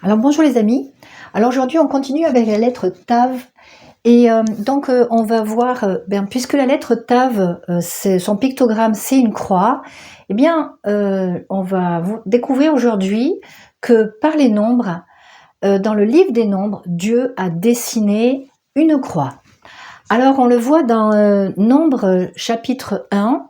Alors bonjour les amis, alors aujourd'hui on continue avec la lettre Tav et on va voir, puisque la lettre Tav, son pictogramme c'est une croix, eh bien on va découvrir aujourd'hui que par les nombres, dans le livre des nombres, Dieu a dessiné une croix. Alors on le voit dans Nombres chapitre 1,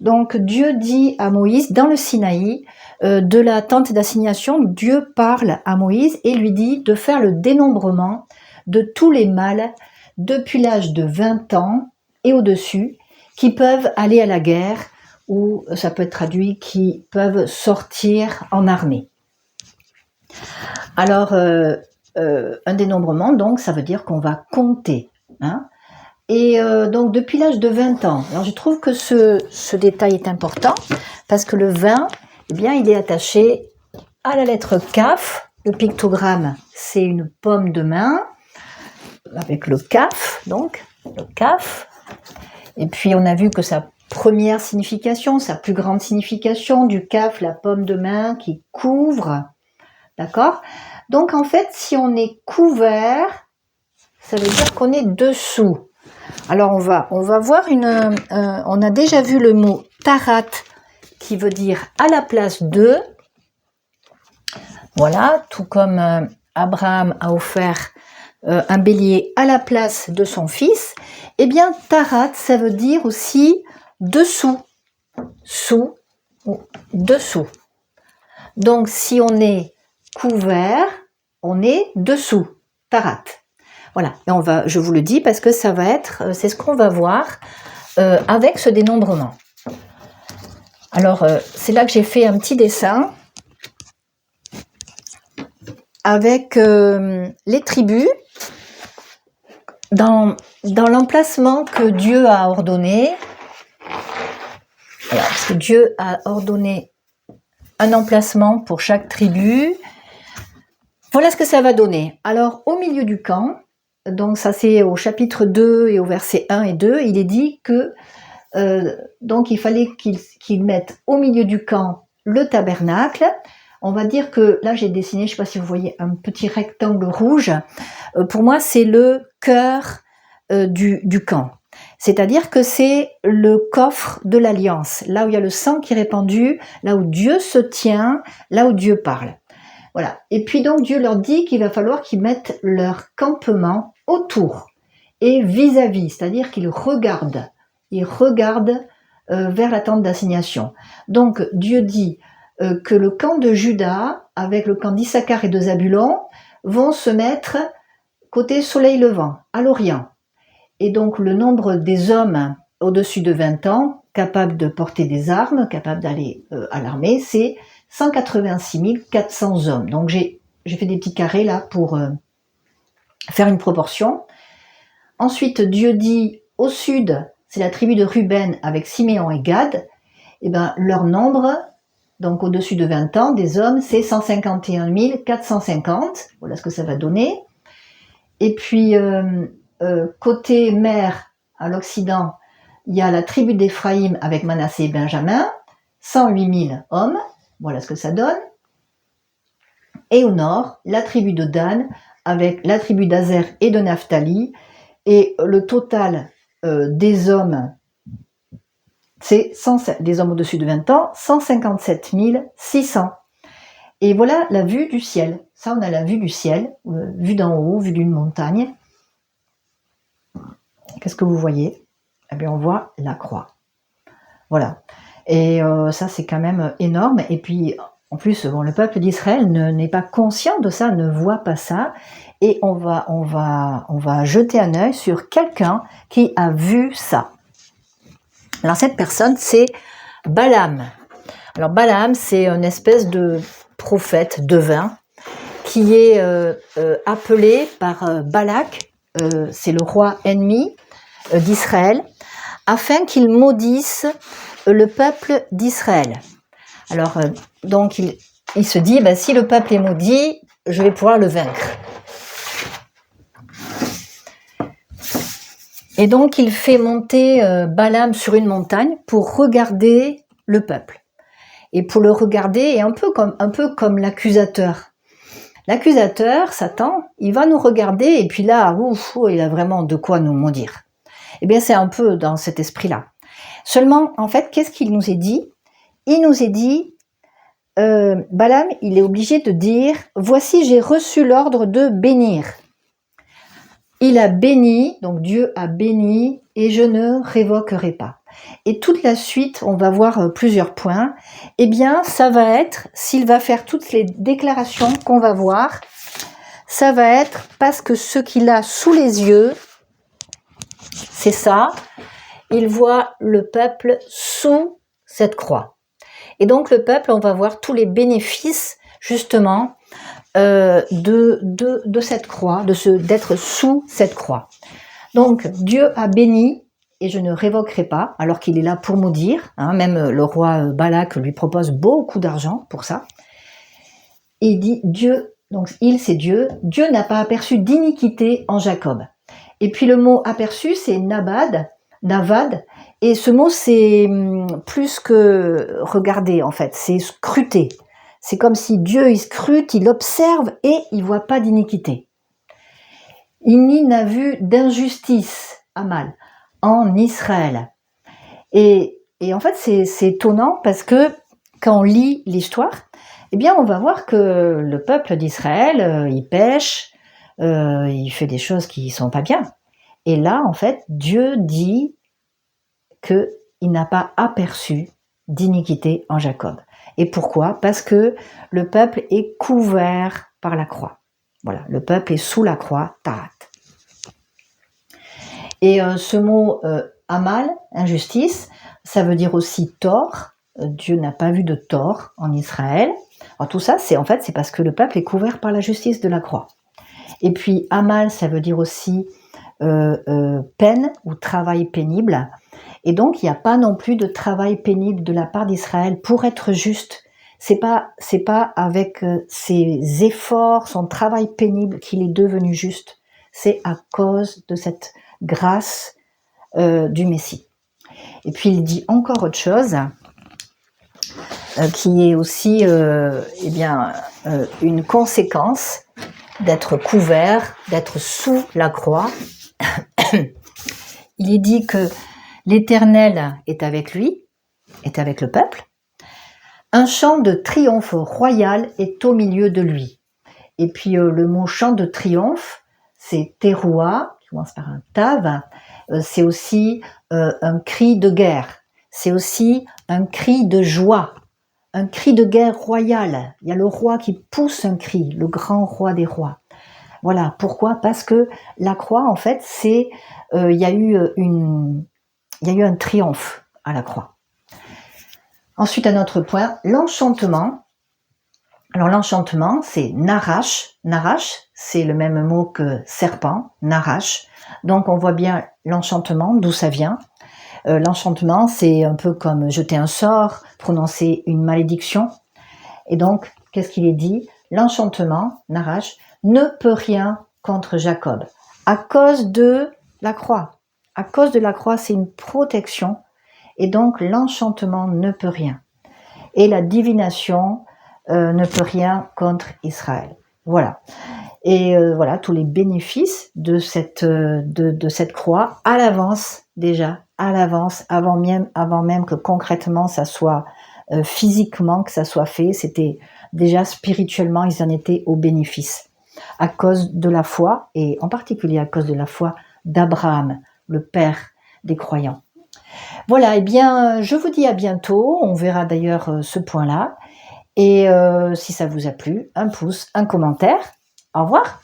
donc Dieu dit à Moïse dans le Sinaï, de la tente d'assignation, Dieu parle à Moïse et lui dit de faire le dénombrement de tous les mâles depuis l'âge de 20 ans et au-dessus qui peuvent aller à la guerre, ou ça peut être traduit qui peuvent sortir en armée. Alors un dénombrement, donc ça veut dire qu'on va compter, hein. Et donc depuis l'âge de 20 ans, alors je trouve que ce détail est important parce que le 20, eh bien, il est attaché à la lettre Kaf. Le pictogramme, c'est une pomme de main avec le Kaf, donc le Kaf. Et puis on a vu que sa première signification, sa plus grande signification du Kaf, la pomme de main qui couvre, d'accord? Donc en fait, si on est couvert, ça veut dire qu'on est dessous. Alors on va voir on a déjà vu le mot tarat qui veut dire à la place de. Voilà, tout comme Abraham a offert un bélier à la place de son fils, eh bien tarat ça veut dire aussi dessous, sous, ou dessous. Donc si on est couvert, on est dessous, tarat. Voilà, et je vous le dis parce que ça va être, c'est ce qu'on va voir avec ce dénombrement. Alors, c'est là que j'ai fait un petit dessin avec les tribus dans l'emplacement que Dieu a ordonné. Alors, parce que Dieu a ordonné un emplacement pour chaque tribu. Voilà ce que ça va donner. Alors, au milieu du camp, donc ça c'est au chapitre 2 et au verset 1 et 2, il est dit que donc il fallait qu'ils mettent au milieu du camp le tabernacle. On va dire que là j'ai dessiné, je ne sais pas si vous voyez, un petit rectangle rouge. Pour moi c'est le cœur du camp. C'est-à-dire que c'est le coffre de l'alliance, là où il y a le sang qui est répandu, là où Dieu se tient, là où Dieu parle. Voilà. Et puis donc Dieu leur dit qu'il va falloir qu'ils mettent leur campement autour et vis-à-vis, c'est-à-dire qu'ils regardent. Ils regardent vers la tente d'assignation. Donc Dieu dit que le camp de Juda avec le camp d'Issachar et de Zabulon vont se mettre côté soleil levant, à l'Orient. Et donc le nombre des hommes au-dessus de 20 ans capables de porter des armes, capables d'aller à l'armée, c'est 186 400 hommes. Donc j'ai fait des petits carrés là pour faire une proportion. Ensuite, Dieu dit au sud, c'est la tribu de Ruben avec Siméon et Gad. Et ben leur nombre, donc au-dessus de 20 ans, des hommes, c'est 151 450. Voilà ce que ça va donner. Et puis côté mer, à l'Occident, il y a la tribu d'Éphraïm avec Manassé et Benjamin, 108 000 hommes. Voilà ce que ça donne. Et au nord, la tribu de Dan avec la tribu d'Azer et de Naphtali. Et le total des hommes, c'est des hommes au-dessus de 20 ans, 157 600. Et voilà la vue du ciel. Ça, on a la vue du ciel, vue d'en haut, vue d'une montagne. Qu'est-ce que vous voyez? Eh bien, on voit la croix. Voilà. Et ça, c'est quand même énorme. Et puis, en plus, bon, le peuple d'Israël n'est pas conscient de ça, ne voit pas ça. Et on va jeter un œil sur quelqu'un qui a vu ça. Alors, cette personne, c'est Balaam. Alors, Balaam, c'est une espèce de prophète devin qui est appelé par Balak, c'est le roi ennemi d'Israël, afin qu'il maudisse le peuple d'Israël. Alors, donc, il se dit, si le peuple est maudit, je vais pouvoir le vaincre. Et donc, il fait monter Balaam sur une montagne pour regarder le peuple. Et pour le regarder, et un peu comme l'accusateur. l'accusateur, Satan, il va nous regarder et puis là, ouf, il a vraiment de quoi nous maudire. Eh bien, c'est un peu dans cet esprit-là. Seulement, en fait, qu'est-ce qu'il nous est dit? Il nous est dit, Balaam, il est obligé de dire, voici, j'ai reçu l'ordre de bénir. Il a béni, donc Dieu a béni, et je ne révoquerai pas. Et toute la suite, on va voir plusieurs points. Eh bien, ça va être, s'il va faire toutes les déclarations qu'on va voir, ça va être parce que ce qu'il a sous les yeux, c'est ça, il voit le peuple sous cette croix. Et donc le peuple, on va voir tous les bénéfices, justement, de cette croix, d'être sous cette croix. Donc Dieu a béni, et je ne révoquerai pas, alors qu'il est là pour maudire, hein, même le roi Balak lui propose beaucoup d'argent pour ça. Et il dit Dieu, donc il c'est Dieu, Dieu n'a pas aperçu d'iniquité en Jacob. Et puis le mot aperçu, c'est navad, et ce mot c'est plus que regarder en fait, c'est scruter. C'est comme si Dieu il scrute, il observe et il voit pas d'iniquité. Il n'y n'a vu d'injustice, Amal, en Israël. Et en fait, c'est étonnant parce que quand on lit l'histoire, eh bien, on va voir que le peuple d'Israël, il pêche, il fait des choses qui sont pas bien. Et là, en fait, Dieu dit qu'il n'a pas aperçu d'iniquité en Jacob. Et pourquoi? Parce que le peuple est couvert par la croix. Voilà, le peuple est sous la croix, tarat. Et ce mot amal, injustice, ça veut dire aussi tort. Dieu n'a pas vu de tort en Israël. Alors, tout ça, c'est parce que le peuple est couvert par la justice de la croix. Et puis amal, ça veut dire aussi peine ou travail pénible. Et donc, il n'y a pas non plus de travail pénible de la part d'Israël pour être juste. C'est pas avec ses efforts, son travail pénible qu'il est devenu juste. C'est à cause de cette grâce du Messie. Et puis il dit encore autre chose qui est aussi une conséquence d'être couvert, d'être sous la croix. Il est dit que l'Éternel est avec lui, est avec le peuple. Un chant de triomphe royal est au milieu de lui. Et puis le mot chant de triomphe, c'est teroua, qui commence par un tav, c'est aussi un cri de guerre, c'est aussi un cri de joie, un cri de guerre royal. Il y a le roi qui pousse un cri, le grand roi des rois. Voilà, pourquoi? Parce que la croix, en fait, il y a eu un triomphe à la croix. Ensuite, un autre point, l'enchantement. Alors l'enchantement, c'est narash. Narash, c'est le même mot que serpent, narash. Donc on voit bien l'enchantement, d'où ça vient. L'enchantement, c'est un peu comme jeter un sort, prononcer une malédiction. Et donc, qu'est-ce qu'il est dit? L'enchantement, narash, ne peut rien contre Jacob, à cause de la croix. À cause de la croix, c'est une protection. Et donc l'enchantement ne peut rien. Et la divination ne peut rien contre Israël. Voilà. Et voilà tous les bénéfices de cette croix à l'avance déjà, à l'avance, avant même que concrètement ça soit physiquement que ça soit fait. C'était déjà spirituellement, ils en étaient au bénéfice à cause de la foi et en particulier à cause de la foi d'Abraham, le père des croyants. Voilà, eh bien, je vous dis à bientôt. On verra d'ailleurs ce point-là. Et si ça vous a plu, un pouce, un commentaire. Au revoir.